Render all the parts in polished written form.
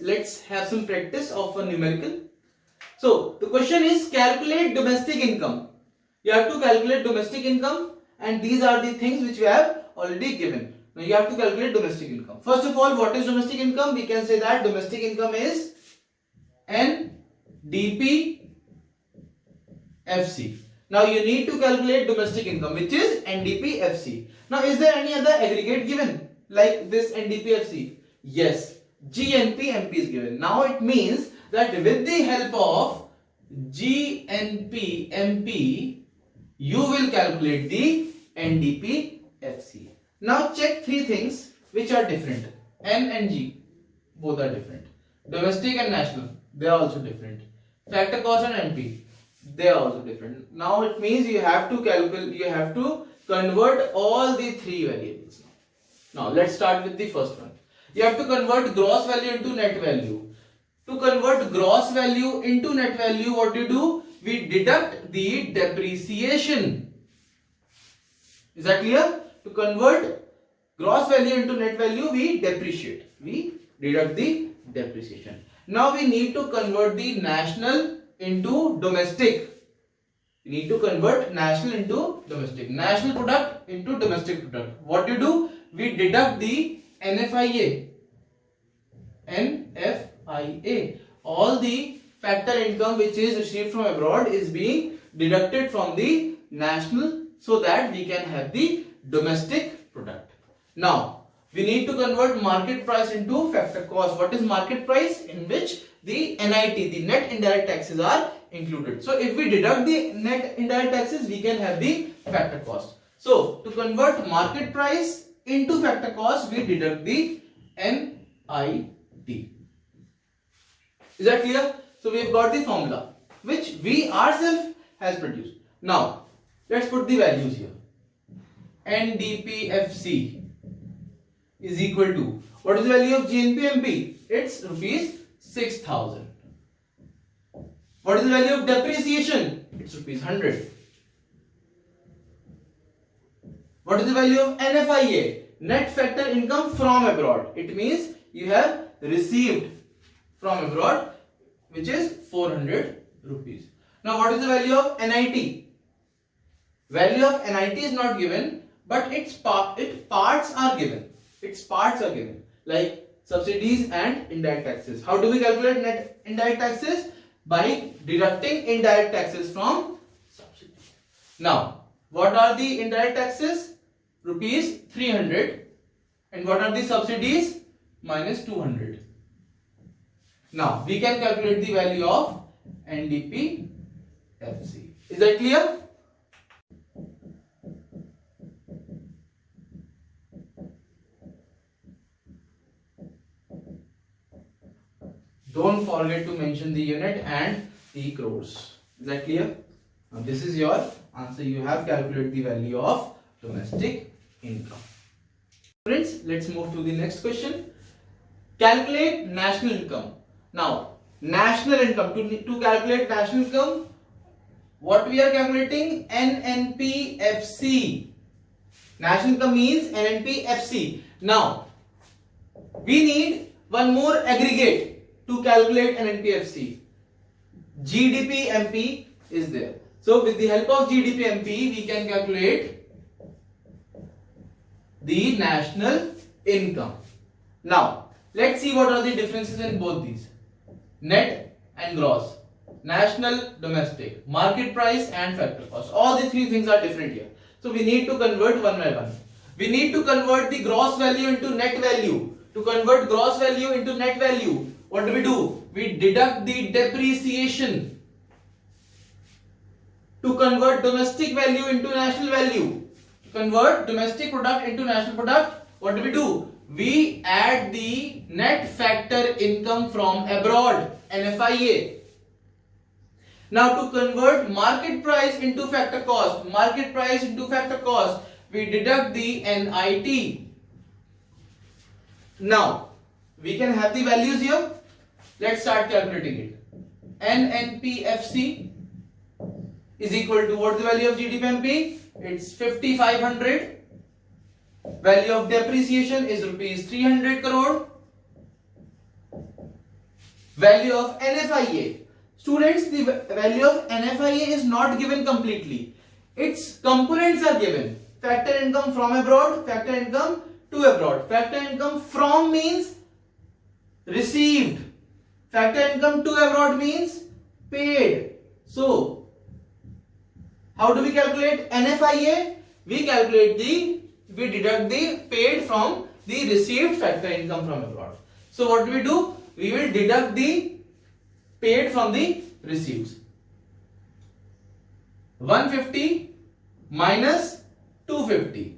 let's have some practice of a numerical. So the question is calculate domestic income. You have to calculate domestic income, and these are the things which we have already given. Now you have to calculate domestic income. First of all, what is domestic income? We can say that domestic income is NDPFC. Now you need to calculate domestic income, which is NDPFC. Now is there any other aggregate given like this NDPFC? Yes, GNPMP is given. Now it means that with the help of GNPMP, you will calculate the NDPFC. Now check three things which are different. N and G, both are different. Domestic and national, they are also different. Factor cost and NP, they are also different. Now it means you have to calculate, you have to convert all the three variables. Now let's start with the first one. You have to convert gross value into net value. To convert gross value into net value, what do? We deduct the depreciation. Is that clear? To convert gross value into net value, we depreciate. We deduct the depreciation. Now we need to convert the national into domestic. We need to convert national into domestic. National product into domestic product. What do? We deduct the NFIA. NFIA. All the factor income which is received from abroad is being deducted from the national so that we can have the domestic product. Now we need to convert market price into factor cost. What is market price? In which the NIT, the net indirect taxes, are included. So if we deduct the net indirect taxes, we can have the factor cost. So to convert market price into factor cost, we deduct the NIT. Is that clear? So we have got the formula which we ourselves has produced. Now let's put the values here. NDPFC is equal to, what is the value of GNPMP? It's rupees 6,000. What is the value of depreciation? It's rupees 100. What is the value of NFIA? Net factor income from abroad. It means you have received from abroad, which is 400 rupees. Now what is the value of NIT? Value of NIT is not given, but its parts are given. Its parts are given, like subsidies and indirect taxes. How do we calculate net indirect taxes? By deducting indirect taxes from subsidies. Now what are the indirect taxes? Rupees 300. And what are the subsidies? Minus 200. Now we can calculate the value of NDPFC. Is that clear? Don't forget to mention the unit and the crores. Is that clear? Now this is your answer. You have calculated the value of domestic income. Friends, let's move to the next question. Calculate national income. Now national income, to calculate national income, what we are calculating? NNPFC. National income means NNPFC. Now we need one more aggregate to calculate NNPFC. GDPMP is there. So with the help of GDPMP, we can calculate the national income. Now let's see what are the differences in both these. Net and gross, national, domestic, market price and factor cost. All the three things are different here. So we need to convert one by one. We need to convert the gross value into net value. To convert gross value into net value, what do? We deduct the depreciation. To convert domestic value into national value, to convert domestic product into national product, what do? We add the net factor income from abroad, NFIA. Now to convert market price into factor cost, we deduct the NIT. Now we can have the values here. Let's start calculating it. NNPFC is equal to, what is the value of GDPMP? It's 5,500. Value of depreciation is rupees 300 crore. value of NFIA. Students, the value of NFIA is not given completely. Its components are given. Factor income from abroad, factor income to abroad. Factor income from means received. Factor income to abroad means paid. So, how do we calculate NFIA? We deduct the paid from the received factor income from abroad. So what do? We will deduct the paid from the receipts. 150 minus 250.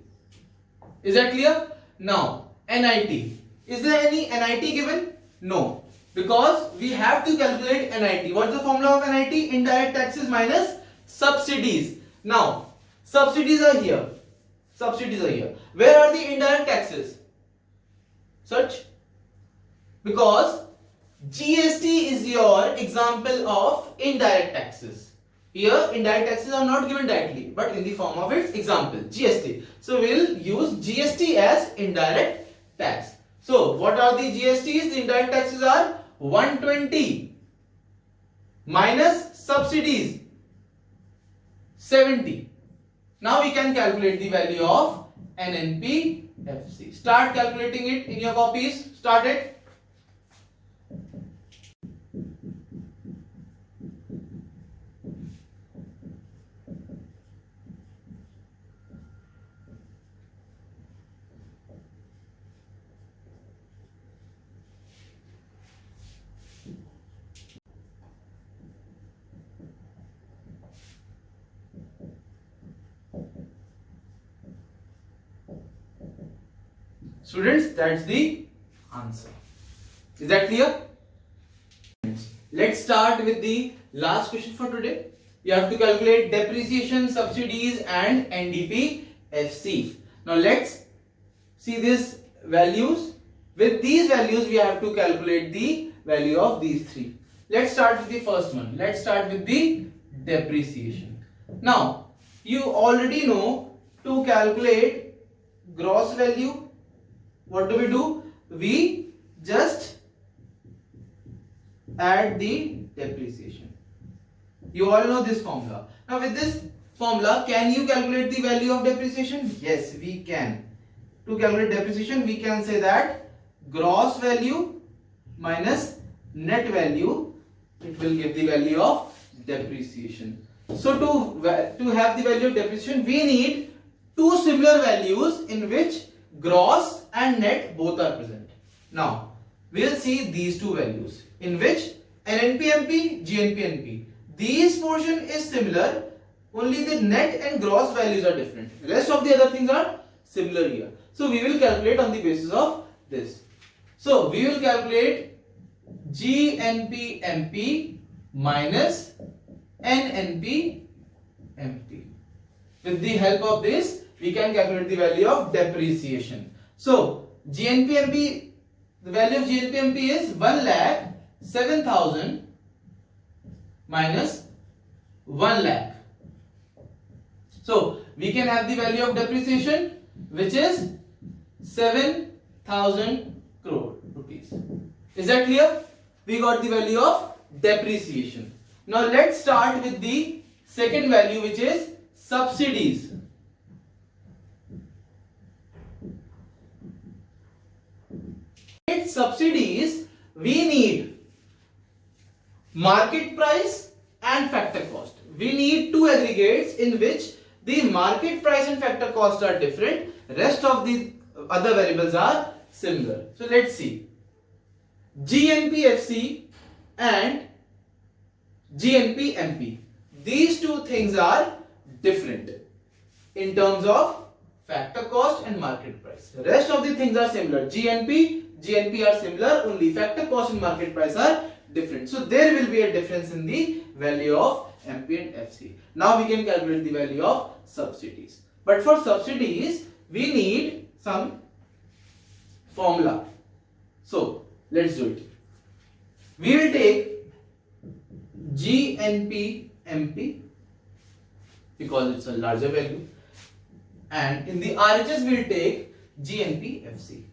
Is that clear? Now, NIT. Is there any NIT given? No. Because we have to calculate NIT. What is the formula of NIT? Indirect taxes minus subsidies. Now, subsidies are here. Where are the indirect taxes? Search. Because GST is your example of indirect taxes. Here, indirect taxes are not given directly, but in the form of its example, GST. So, we will use GST as indirect tax. So, what are the GSTs? The indirect taxes are 120 minus subsidies 70. Now we can calculate the value of NNPFC. Start calculating it in your copies. Start it. Students, that's the answer. Is that clear? Let's start with the last question for today. You have to calculate depreciation, subsidies and NDPFC. Now let's see these values. With these values we have to calculate the value of these three. Let's start with the first one. Let's start with the depreciation. Now you already know to calculate gross value. What do? We just add the depreciation. You all know this formula. Now with this formula, can you calculate the value of depreciation? Yes, we can. To calculate depreciation, we can say that gross value minus net value, it will give the value of depreciation. So to have the value of depreciation, we need two similar values in which gross and net both are present. Now we will see these two values in which NNPMP, GNPNP. These portion is similar, only the net and gross values are different. Rest of the other things are similar here. So we will calculate on the basis of this. So we will calculate GNPMP minus NNPMP. With the help of this, we can calculate the value of depreciation. So GNPMP, the value of GNPMP is 1,07,000 minus 1 lakh. So we can have the value of depreciation, which is 7,000 crore rupees. Is that clear? We got the value of depreciation. Now let's start with the second value, which is subsidies. Subsidies, we need market price and factor cost. We need two aggregates in which the market price and factor cost are different. Rest of the other variables are similar. So let's see. GNPFC and GNPMP. These two things are different in terms of factor cost and market price. The rest of the things are similar. GNP are similar, only factor cost and market price are different. So there will be a difference in the value of MP and FC. Now we can calculate the value of subsidies. But for subsidies, we need some formula. So let's do it. We will take GNPMP because it's a larger value, and in the RHS we will take GNPFC.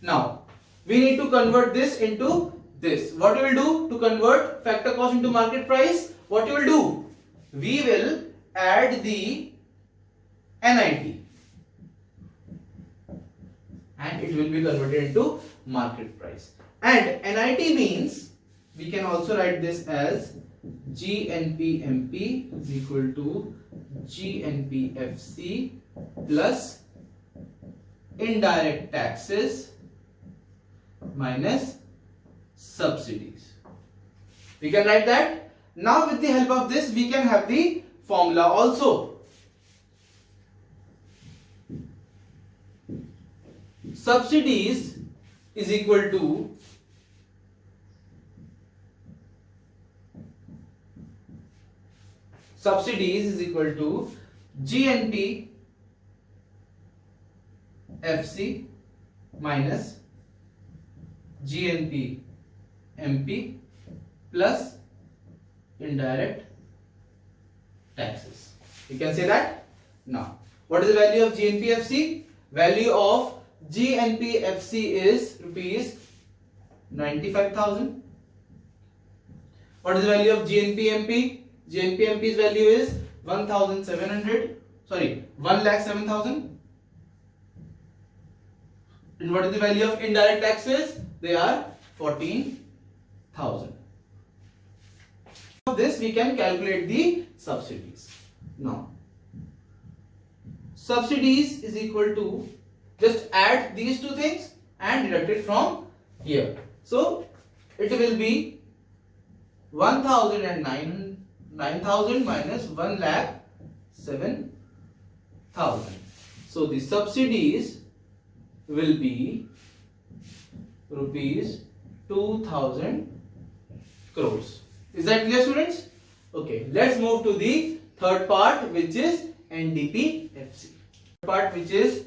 Now We need to convert this into this. What we will do to convert factor cost into market price? What you will do? We will add the NIT and it will be converted into market price. And NIT means we can also write this as GNPMP is equal to GNPFC plus indirect taxes minus subsidies. We can write that. Now with the help of this we can have the formula also. Subsidies is equal to GNP FC minus GNP MP plus indirect taxes. You can say that. Now, what is the value of GNP FC? Value of GNP FC is rupees 95,000. What is the value of GNP MP? GNP MP's value is 1,07,000. And what is the value of indirect taxes? They are 14,000. Of this we can calculate the subsidies. Now, subsidies is equal to, just add these two things and deduct it from here. So it will be 9,000 minus 1,07,000. So the subsidies will be rupees 2,000 crores. Is that clear, students? Okay, let's move to the third part, which is NDP-FC. Part which is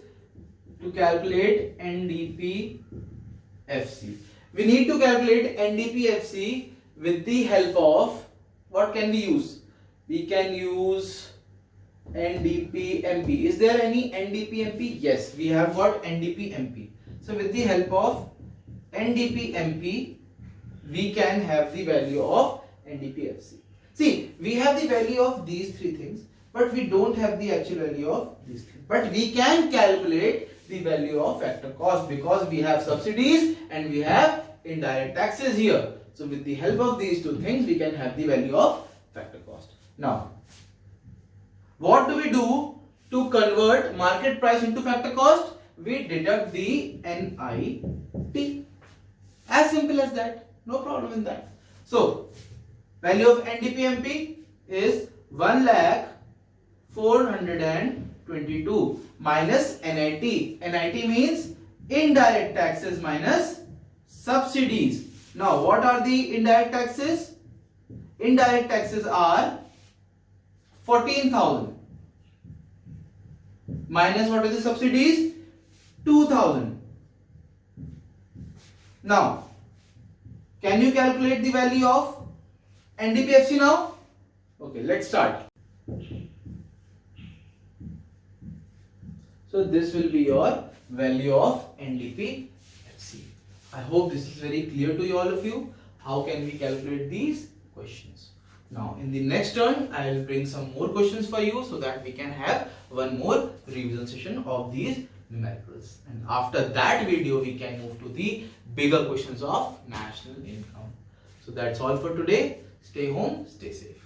to calculate NDP-FC. We need to calculate NDP-FC with the help of, what can we use? We can use NDP-MP. Is there any NDP-MP? Yes, we have got NDP-MP. So with the help of NDP-MP, we can have the value of NDP-FC. See, we have the value of these three things, but we don't have the actual value of these three. But we can calculate the value of factor cost because we have subsidies and we have indirect taxes here. So with the help of these two things, we can have the value of factor cost. Now, what do we do to convert market price into factor cost? We deduct the NIT. As simple as that. No problem in that. So, value of NDP-MP is 1,422,000 minus NIT. NIT means indirect taxes minus subsidies. Now, what are the indirect taxes? Indirect taxes are 14,000 minus what are the subsidies? 2,000. Now, can you calculate the value of NDP-FC now? Okay, let's start. So this will be your value of NDP-FC. I hope this is very clear to all of you. How can we calculate these questions? Now in the next turn, I will bring some more questions for you so that we can have one more revision session of these numericals. And after that video, we can move to the bigger questions of national income. So that's all for today. Stay home, stay safe.